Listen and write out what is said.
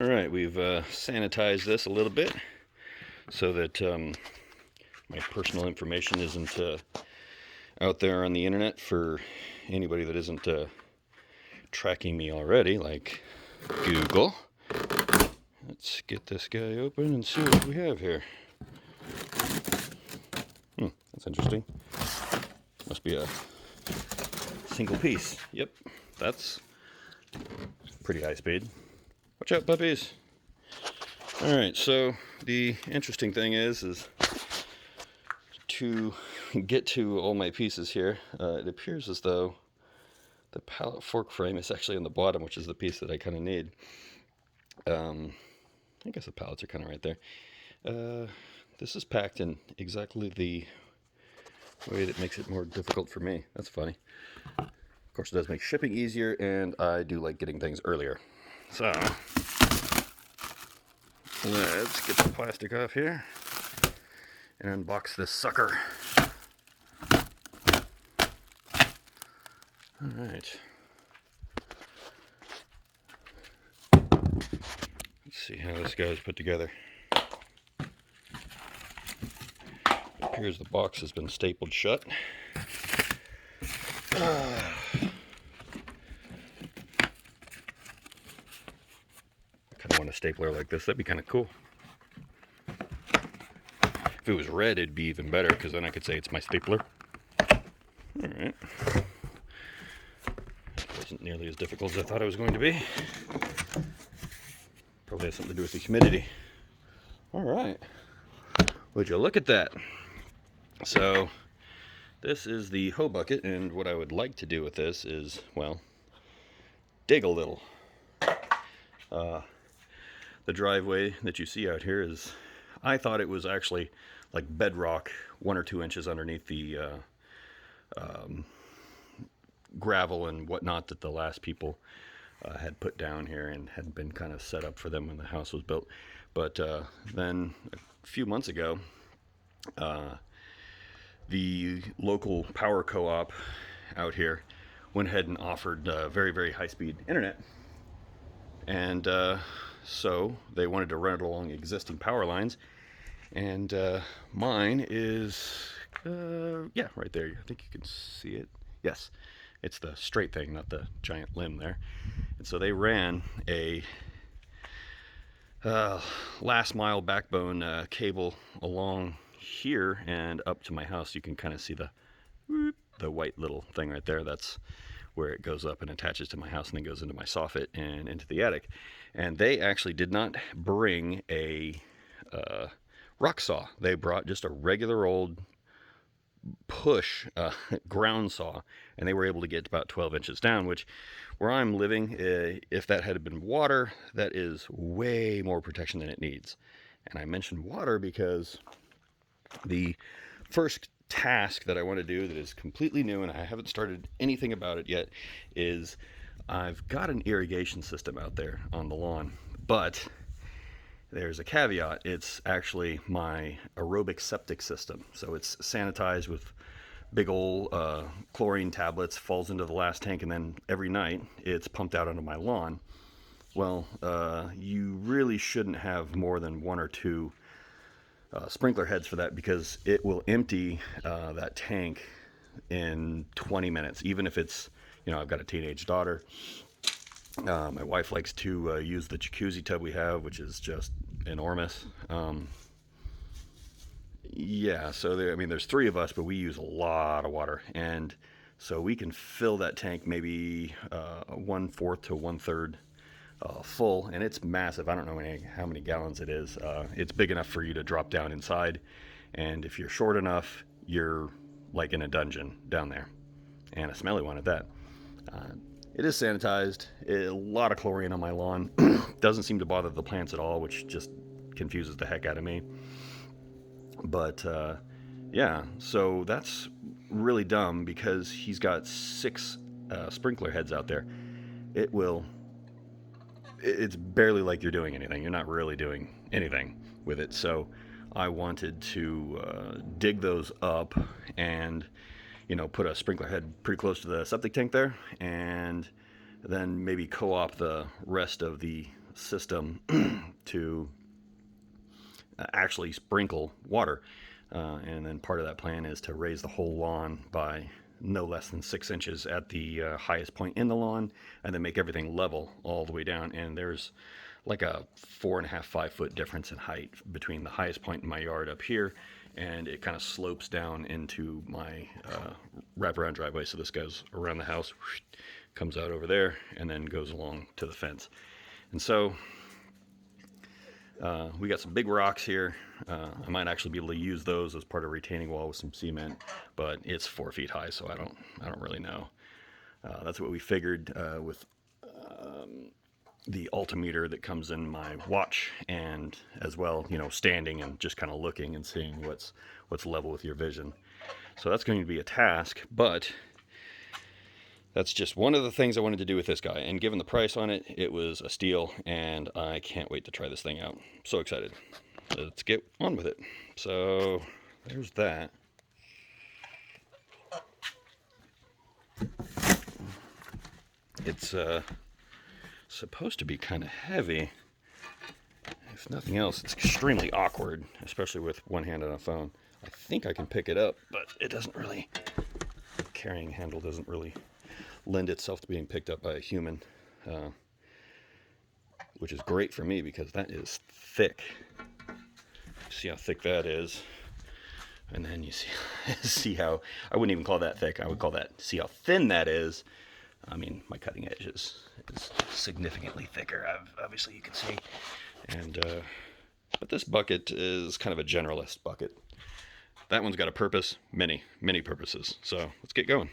Alright, we've sanitized this a little bit so that my personal information isn't out there on the internet for anybody that isn't tracking me already, like Google. Let's get this guy open and see what we have here. That's interesting. Must be a single piece. Yep, that's pretty high speed. Watch out, puppies. Alright, so the interesting thing is to get to all my pieces here, it appears as though the pallet fork frame is actually on the bottom, which is the piece that I kind of need. I guess the pallets are kind of right there. This is packed in exactly the way that makes it more difficult for me. That's funny. Of course, it does make shipping easier, and I do like getting things earlier. So, let's get the plastic off here and unbox this sucker. Alright. Let's see how this guy's put together. It appears the box has been stapled shut. I kind of want a stapler like this. That'd be kind of cool. If it was red, it'd be even better, because then I could say it's my stapler. Alright. Wasn't nearly as difficult as I thought it was going to be. Probably has something to do with the humidity. Alright. Would you look at that? So, this is the hoe bucket, and what I would like to do with this is, well, dig a little. The driveway that you see out here is, I thought it was actually like bedrock, 1 or 2 inches underneath the gravel and whatnot that the last people had put down here and had been kind of set up for them when the house was built. But then a few months ago, the local power co-op out here went ahead and offered very, very high-speed internet. And so they wanted to run it along existing power lines. And mine is, yeah, right there. I think you can see it. Yes, it's the straight thing, not the giant limb there. And so they ran a last mile backbone cable along here and up to my house. You can kind of see the white little thing right there. That's where it goes up and attaches to my house and then goes into my soffit and into the attic. And they actually did not bring a rock saw. They brought just a regular old push ground saw, and they were able to get about 12 inches down, which where I'm living, if that had been water, that is way more protection than it needs. And I mentioned water because the first task that I want to do that is completely new, and I haven't started anything about it yet, is I've got an irrigation system out there on the lawn, but there's a caveat. It's actually my aerobic septic system. So it's sanitized with big old chlorine tablets, falls into the last tank, and then every night it's pumped out onto my lawn. Well, you really shouldn't have more than 1 or 2 sprinkler heads for that, because it will empty that tank in 20 minutes, even if it's, I've got a teenage daughter. My wife likes to use the jacuzzi tub we have, which is just enormous. Yeah, so there's 3 of us, but we use a lot of water, and so we can fill that tank maybe 1/4 to 1/3 full, and it's massive. I don't know how many gallons it is. It's big enough for you to drop down inside, and if you're short enough, you're like in a dungeon down there, and a smelly one at that. It is sanitized. A lot of chlorine on my lawn. Doesn't seem to bother the plants at all, which just confuses the heck out of me. But yeah, so that's really dumb, because he's got 6 sprinkler heads out there. It's barely like you're doing anything. You're not really doing anything with it. So I wanted to dig those up and put a sprinkler head pretty close to the septic tank there, and then maybe co-op the rest of the system to actually sprinkle water. And then part of that plan is to raise the whole lawn by no less than 6 inches at the highest point in the lawn, and then make everything level all the way down. And there's like a 4.5, 5 foot difference in height between the highest point in my yard up here, and it kind of slopes down into my wraparound driveway. So this goes around the house, comes out over there, and then goes along to the fence. And so we got some big rocks here. I might actually be able to use those as part of a retaining wall with some cement, but it's 4 feet high, so I don't really know. That's what we figured with the altimeter that comes in my watch, and as well, standing and just kind of looking and seeing what's level with your vision. So that's going to be a task, but that's just one of the things I wanted to do with this guy. And given the price on it, it was a steal, and I can't wait to try this thing out. I'm so excited. Let's get on with it. So there's that. It's supposed to be kind of heavy. If nothing else, it's extremely awkward, especially with one hand on a phone. I think I can pick it up, but it doesn't really, the carrying handle doesn't really lend itself to being picked up by a human, which is great for me because that is thick. See how thick that is, and then you see how, I wouldn't even call that thick, I would call that, see how thin that is. I mean, my cutting edge is significantly thicker, obviously you can see. And but this bucket is kind of a generalist bucket. That one's got a purpose, many purposes. So let's get going.